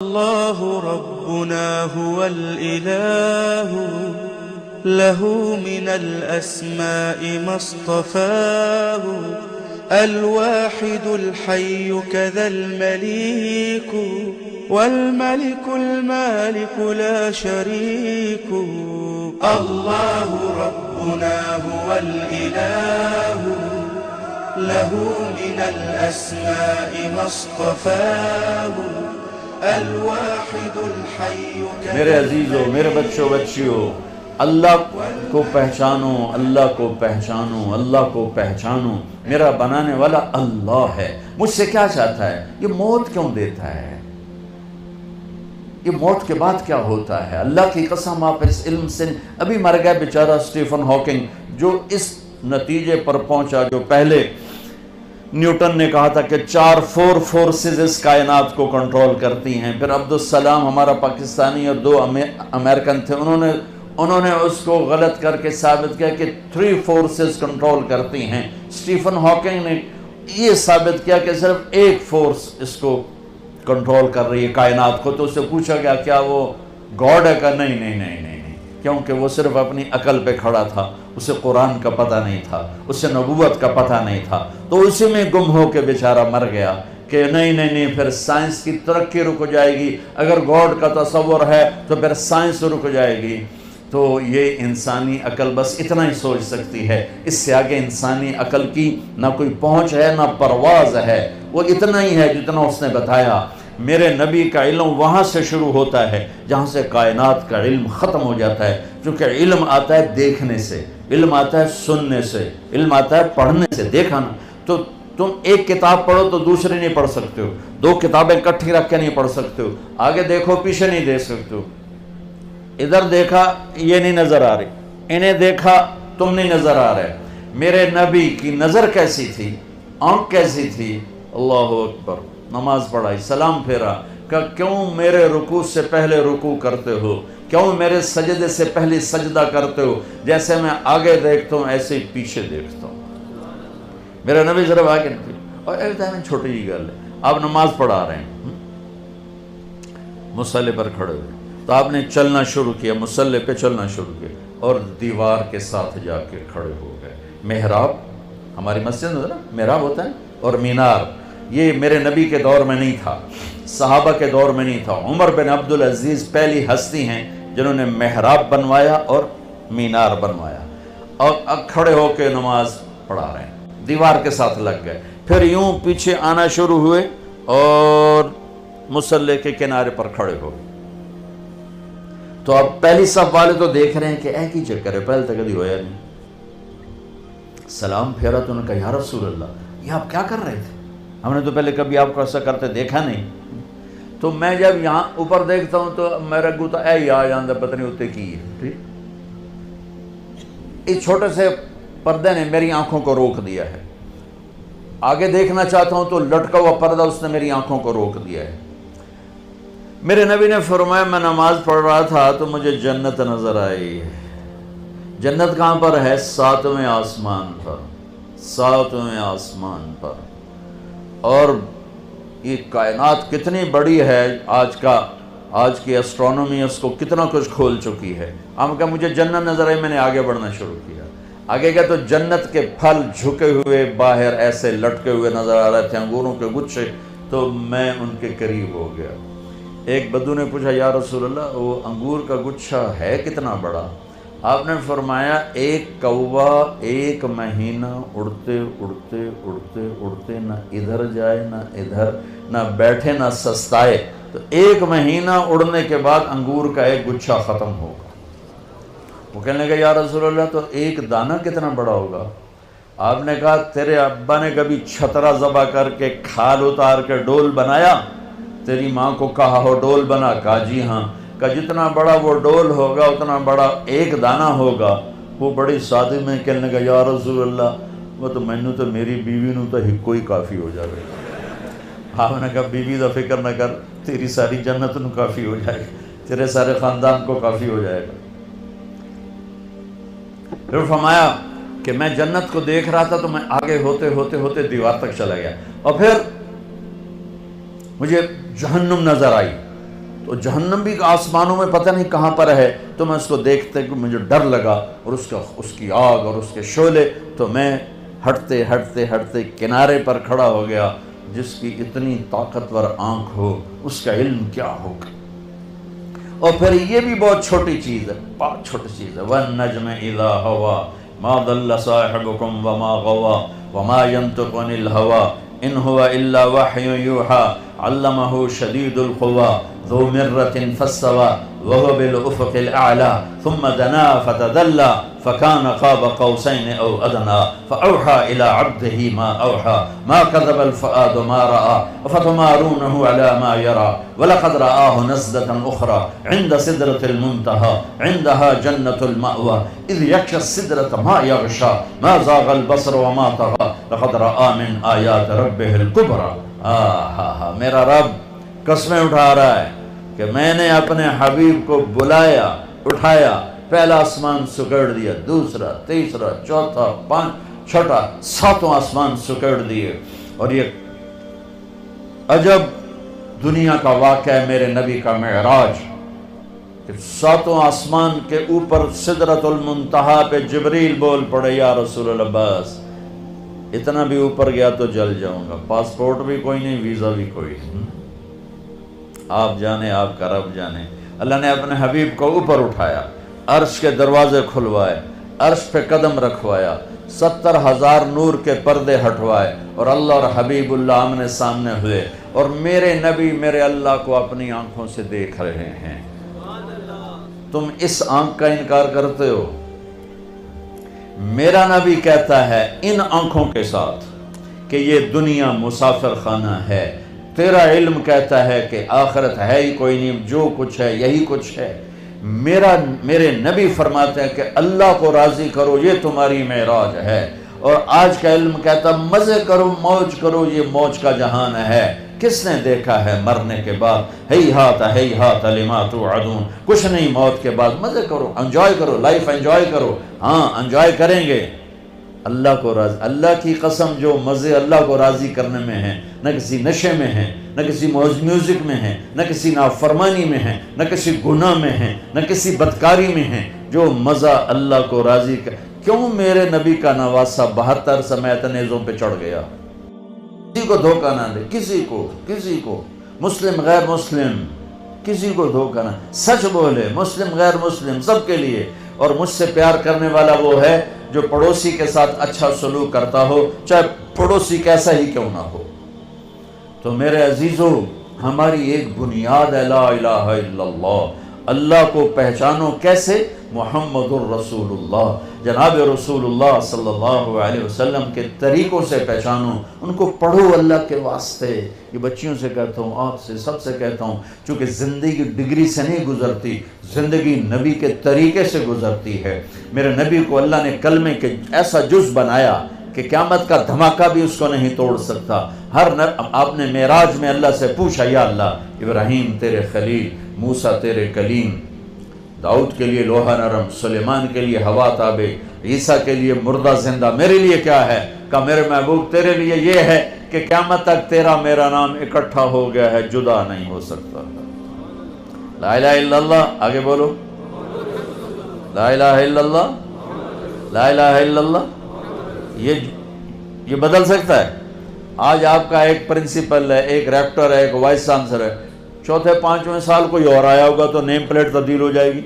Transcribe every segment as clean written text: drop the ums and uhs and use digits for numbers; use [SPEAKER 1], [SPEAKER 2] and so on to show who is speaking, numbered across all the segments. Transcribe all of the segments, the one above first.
[SPEAKER 1] الله ربنا هو الإله له من الأسماء ما اصطفاه الواحد الحي كذا المليك والملك المالك لا شريك الله ربنا هو الإله له من الأسماء ما اصطفاه الواحد الحي
[SPEAKER 2] میرے عزیزوں، میرے بچوں بچیوں، اللہ کو پہچانو، اللہ کو پہچانو، اللہ کو پہچانو۔ میرا بنانے والا اللہ ہے۔ مجھ سے کیا چاہتا ہے؟ یہ موت کیوں دیتا ہے؟ یہ موت کے بعد کیا ہوتا ہے؟ اللہ کی قسم آپ اس علم سے ابھی مر گیا بیچارہ اسٹیفن ہاکنگ، جو اس نتیجے پر پہنچا جو پہلے نیوٹن نے کہا تھا کہ 4 فورسز اس کائنات کو کنٹرول کرتی ہیں۔ پھر عبدالسلام ہمارا پاکستانی اور 2 امریکن تھے، انہوں نے اس کو غلط کر کے ثابت کیا کہ 3 فورسز کنٹرول کرتی ہیں۔ اسٹیفن ہاکنگ نے یہ ثابت کیا کہ صرف ایک فورس اس کو کنٹرول کر رہی ہے کائنات کو۔ تو اس سے پوچھا گیا کیا وہ گاڈ ہے؟ کہ نہیں، کیونکہ وہ صرف اپنی عقل پہ کھڑا تھا، اسے قرآن کا پتہ نہیں تھا، اسے نبوت کا پتہ نہیں تھا، تو اسی میں گم ہو کے بیچارہ مر گیا کہ نہیں، پھر سائنس کی ترقی رک جائے گی، اگر گاڈ کا تصور ہے تو پھر سائنس رک جائے گی۔ تو یہ انسانی عقل بس اتنا ہی سوچ سکتی ہے، اس سے آگے انسانی عقل کی نہ کوئی پہنچ ہے نہ پرواز ہے، وہ اتنا ہی ہے جتنا اس نے بتایا۔ میرے نبی کا علم وہاں سے شروع ہوتا ہے جہاں سے کائنات کا علم ختم ہو جاتا ہے، کیونکہ علم آتا ہے دیکھنے سے، علم آتا ہے سننے سے، علم آتا ہے پڑھنے سے۔ دیکھا نا، تو تم ایک کتاب پڑھو تو دوسری نہیں پڑھ سکتے ہو، 2 کتابیں اکٹھی رکھ کے نہیں پڑھ سکتے ہو، آگے دیکھو پیچھے نہیں دیکھ سکتے ہو، ادھر دیکھا یہ نہیں نظر آ رہی، انہیں دیکھا تم نہیں نظر آ رہے۔ میرے نبی کی نظر کیسی تھی، آنکھ کیسی تھی؟ اللہ اکبر! نماز پڑھائی، سلام پھیرا کہ کیوں میرے رکوع سے پہلے رکوع کرتے ہو، کیوں میرے سجدے سے پہلے سجدہ کرتے ہو؟ جیسے میں آگے دیکھتا ہوں ایسے ہی پیچھے دیکھتا ہوں۔ میرے نبی صرف آگے نہیں تھی۔ اور ایک دائم چھوٹی جی گل ہے، آپ نماز پڑھا رہے ہیں، مصلی پر کھڑے ہوئے، تو آپ نے چلنا شروع کیا، مصلی پہ چلنا شروع کیا اور دیوار کے ساتھ جا کے کھڑے ہو گئے۔ محراب ہماری مسجد میں نا محراب ہوتا ہے، اور مینار، یہ میرے نبی کے دور میں نہیں تھا، صحابہ کے دور میں نہیں تھا۔ عمر بن عبدالعزیز پہلی ہستی ہیں جنہوں نے محراب بنوایا اور مینار بنوایا، اور اب کھڑے ہو کے نماز پڑھا رہے ہیں، دیوار کے ساتھ لگ گئے، پھر یوں پیچھے آنا شروع ہوئے اور مصلی کے کنارے پر کھڑے ہو گئے۔ تو اب پہلی صف والے تو دیکھ رہے ہیں کہ ایک ہی چکر ہے، پہلے تک کبھی ہویا نہیں۔ سلام پھیرا تو انہوں نے کہا یا رسول اللہ، یہ آپ کیا کر رہے تھے؟ ہم نے تو پہلے کبھی آپ کو ایسا کرتے دیکھا نہیں۔ تو میں جب یہاں اوپر دیکھتا ہوں تو میرا گوتا اے یا جاندہ پتہ نہیں ہوتے کی ہے، ٹھیک؟ اس چھوٹے سے پردے نے میری آنکھوں کو روک دیا ہے، آگے دیکھنا چاہتا ہوں تو لٹکا ہوا پردہ اس نے میری آنکھوں کو روک دیا ہے۔ میرے نبی نے فرمایا میں نماز پڑھ رہا تھا تو مجھے جنت نظر آئی۔ جنت کہاں پر ہے؟ 7ویں آسمان پر، 7ویں آسمان پر۔ اور یہ کائنات کتنی بڑی ہے، آج کی اسٹرونومی اس کو کتنا کچھ کھول چکی ہے۔ ہم کہا مجھے جنت نظر آئی، میں نے آگے بڑھنا شروع کیا، آگے گیا تو جنت کے پھل جھکے ہوئے باہر ایسے لٹکے ہوئے نظر آ رہے تھے، انگوروں کے گچھے، تو میں ان کے قریب ہو گیا۔ ایک بدو نے پوچھا یا رسول اللہ وہ انگور کا گچھا ہے کتنا بڑا؟ آپ نے فرمایا ایک کوا 1 مہینہ اڑتے اڑتے نہ ادھر جائے نہ ادھر، نہ بیٹھے نہ سستائے، تو 1 مہینہ اڑنے کے بعد انگور کا ایک گچھا ختم ہوگا۔ وہ کہنے لگا یا رسول اللہ تو ایک دانہ کتنا بڑا ہوگا؟ آپ نے کہا تیرے ابا نے کبھی چھترا ذبح کر کے کھال اتار کے ڈول بنایا؟ تیری ماں کو کہا ہو ڈول بنا؟ کہا جی ہاں۔ کہ جتنا بڑا وہ ڈول ہوگا اتنا بڑا ایک دانہ ہوگا۔ وہ بڑی سادے میں کہنے لگا یا رسول اللہ وہ تو مینوں تو میری بیوی نو تو ہکو ہی کافی ہو جائے گا۔ آپ نے کہا بیوی دا فکر نہ کر، تیری ساری جنت نو کافی ہو جائے گا، تیرے سارے خاندان کو کافی ہو جائے گا۔ پھر فرمایا کہ میں جنت کو دیکھ رہا تھا تو میں آگے ہوتے دیوار تک چلا گیا، اور پھر مجھے جہنم نظر آئی، تو جہنم بھی آسمانوں میں پتہ نہیں کہاں پر ہے، تو میں اس کو دیکھتے کہ مجھے ڈر لگا، اور اس کی آگ اور اس کے شعلے، تو میں ہٹتے ہٹتے ہٹتے کنارے پر کھڑا ہو گیا۔ جس کی اتنی طاقتور آنکھ ہو اس کا علم کیا ہوگا۔ اور پھر یہ بھی بہت چھوٹی چیز ہے، بہت چھوٹی چیز ہے، وَالنَّجْمِ إِذَا هَوَى مَا ضَلَّ صَاحِبُكُمْ وَمَا غَوَى وَمَا يَنطِقُ عَنِ الْهَوَى إِنْ هُوَ إِلَّا وَحْيٌ يُوحَى عَلَّمَهُ شَدِيدُ الْقُوَى ذُو مِرَّةٍ فَاسْتَوَى وَهُوَ بِالْأُفُقِ الْأَعْلَى ثُمَّ دَنَا فَتَدَلَّى فَكَانَ قَابَ قَوْسَيْنِ أَوْ أَدْنَى فَأَوْحَى إِلَى عَبْدِهِ مَا أَوْحَى مَا كَذَبَ الْفُؤَادُ مَا رَأَى أَفَتُمَارُونَهُ عَلَى مَا يَرَى وَلَقَدْ رَآهُ نَزْلَةً أُخْرَى عِندَ سِدْرَةِ الْمُنْتَهَى عِندَهَا جَنَّةُ الْمَأْوَى إِذْ يَغْشَى السِّدْرَةَ مَا يَغْشَى مَا زَاغَ الْبَصَرُ وَمَا طَغَى لَقَدْ رَآى مِنْ آيَاتِ رَبِّهِ الْكُبْرَى۔ میرا رب قسمیں اٹھا رہا ہے کہ میں نے اپنے حبیب کو بلایا، اٹھایا، پہلا آسمان سکڑ دیا، دوسرا، تیسرا، چوتھا، چھٹا، ساتوں آسمان سکڑ دیے۔ اور یہ عجب دنیا کا واقعہ ہے میرے نبی کا معراج، کہ ساتوں آسمان کے اوپر سدرۃ المنتہا پہ جبریل بول پڑے، یا رسول اللہ بس اتنا بھی اوپر گیا تو جل جاؤں گا، پاسپورٹ بھی کوئی نہیں، ویزا بھی کوئی نہیں، آپ جانے، آپ کا رب جانے۔ اللہ نے اپنے حبیب کو اوپر اٹھایا، عرش کے دروازے کھلوائے، عرش پہ قدم رکھوایا، 70,000 نور کے پردے ہٹوائے، اور اللہ اور حبیب اللہ آمنے سامنے ہوئے، اور میرے نبی میرے اللہ کو اپنی آنکھوں سے دیکھ رہے ہیں۔ تم اس آنکھ کا انکار کرتے ہو؟ میرا نبی کہتا ہے ان آنکھوں کے ساتھ کہ یہ دنیا مسافر خانہ ہے، تیرا علم کہتا ہے کہ آخرت ہے ہی کوئی نہیں، جو کچھ ہے یہی کچھ ہے۔ میرے نبی فرماتے ہیں کہ اللہ کو راضی کرو، یہ تمہاری معراج ہے، اور آج کا علم کہتا مزے کرو، موج کرو، یہ موج کا جہان ہے۔ کس نے دیکھا ہے مرنے کے بعد؟ ہیہات لما توعدون، کچھ نہیں موت کے بعد، مزے کرو، انجوائے کرو، لائف انجوائے کرو۔ ہاں انجوائے کریں گے، اللہ کو راضی، اللہ کی قسم جو مزے اللہ کو راضی کرنے میں ہیں، نہ کسی نشے میں ہیں، نہ کسی میوزک میں ہیں، نہ کسی نافرمانی میں ہیں، نہ کسی گناہ میں ہیں، نہ کسی بدکاری میں ہیں، جو مزہ اللہ کو راضی کر۔ کیوں میرے نبی کا نواسہ 72 سمیت نیزوں پہ چڑھ گیا؟ کسی کو دھوکہ نہ دے، کسی کو مسلم غیر مسلم کسی کو دھوکہ نہ، سچ بولے، مسلم غیر مسلم سب کے لیے۔ اور مجھ سے پیار کرنے والا وہ ہے جو پڑوسی کے ساتھ اچھا سلوک کرتا ہو، چاہے پڑوسی کیسا ہی کیوں نہ ہو۔ تو میرے عزیزو، ہماری ایک بنیاد ہے لا الہ الا اللہ۔ اللہ کو پہچانو کیسے؟ محمد الرسول اللہ، جناب رسول اللہ صلی اللہ علیہ وسلم کے طریقوں سے پہچانو، ان کو پڑھو اللہ کے واسطے۔ یہ بچیوں سے کہتا ہوں، آپ سے، سب سے کہتا ہوں، چونکہ زندگی ڈگری سے نہیں گزرتی، زندگی نبی کے طریقے سے گزرتی ہے۔ میرے نبی کو اللہ نے کلمے کے ایسا جز بنایا کہ قیامت کا دھماکہ بھی اس کو نہیں توڑ سکتا۔ آپ نے معراج میں اللہ سے پوچھا، یا اللہ، ابراہیم تیرے خلیل، موسیٰ تیرے کلیم، داؤد کے لیے لوہا نرم، سلیمان کے لیے ہوا تابع، عیسیٰ کے لیے مردہ زندہ، میرے لیے کیا ہے؟ کہ میرے محبوب تیرے لیے یہ ہے کہ قیامت تک تیرا میرا نام اکٹھا ہو گیا ہے، جدا نہیں ہو سکتا۔ لا الہ الا اللہ، آگے بولو، لا الہ الا اللہ، لا الہ الا اللہ۔ یہ بدل سکتا ہے؟ آج آپ کا ایک پرنسپل ہے، ایک ریکٹر ہے، ایک وائس چانسلر ہے، چوتھے 5ویں سال کوئی اور آیا ہوگا تو نیم پلیٹ تبدیل ہو جائے گی،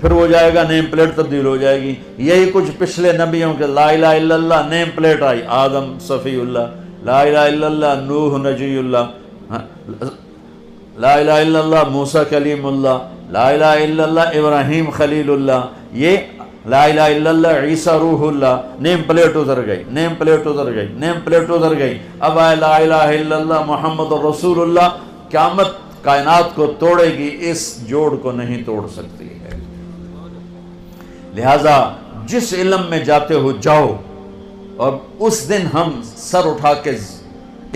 [SPEAKER 2] پھر وہ جائے گا نیم پلیٹ تبدیل ہو جائے گی۔ یہی کچھ پچھلے نبیوں کے، لا الہ الا اللہ نیم پلیٹ آئی، آدم صفی اللہ، لا الہ الا اللہ نوح نجی اللہ، لا الہ الا اللہ موسیٰ کلیم اللہ، لا الہ الا اللہ ابراہیم خلیل اللہ، یہ لا الہ الا اللہ عیسیٰ روح اللہ، نیم پلیٹ ادھر گئی، نیم پلیٹ ادھر گئی، نیم پلیٹ ادھر گئی، اب آئے لا الہ الا اللہ محمد رسول اللہ۔ قیامت کائنات کو توڑے گی، اس جوڑ کو نہیں توڑ سکتی ہے۔ لہذا جس علم میں جاتے ہو جاؤ، اور اس دن ہم سر اٹھا کے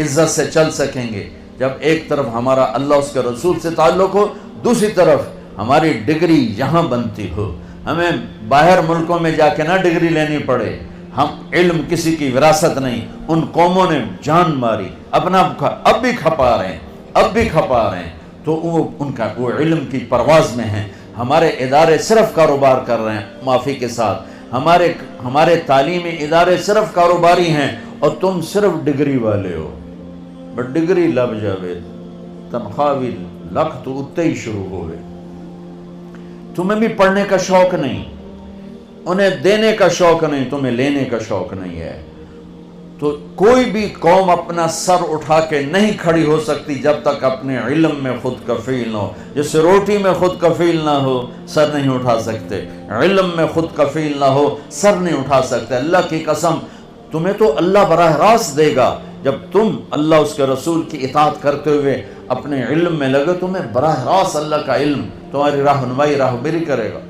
[SPEAKER 2] عزت سے چل سکیں گے جب ایک طرف ہمارا اللہ اس کے رسول سے تعلق ہو، دوسری طرف ہماری ڈگری یہاں بنتی ہو، ہمیں باہر ملکوں میں جا کے نہ ڈگری لینی پڑے۔ ہم علم کسی کی وراثت نہیں، ان قوموں نے جان ماری، اپنا اب بھی کھپا رہے ہیں، اب بھی کھپا رہے ہیں۔ تو وہ علم کی پرواز میں ہیں. ہمارے ادارے صرف کاروبار کر رہے ہیں معافی کے ساتھ، ہمارے تعلیمی ادارے صرف کاروباری ہیں اور تم صرف ڈگری والے ہو. بٹ ڈگری لب جاوے تنخواہ بھی لکھ تو اتنے ہی شروع ہوئے. تمہیں بھی پڑھنے کا شوق نہیں، انہیں دینے کا شوق نہیں، تمہیں لینے کا شوق نہیں ہے. تو کوئی بھی قوم اپنا سر اٹھا کے نہیں کھڑی ہو سکتی جب تک اپنے علم میں خود کفیل نہ ہو. جیسے روٹی میں خود کفیل نہ ہو سر نہیں اٹھا سکتے، علم میں خود کفیل نہ ہو سر نہیں اٹھا سکتے. اللہ کی قسم تمہیں تو اللہ براہ راست دے گا جب تم اللہ اس کے رسول کی اطاعت کرتے ہوئے اپنے علم میں لگے. تمہیں براہ راست اللہ کا علم تمہاری راہنمائی راہبری کرے گا.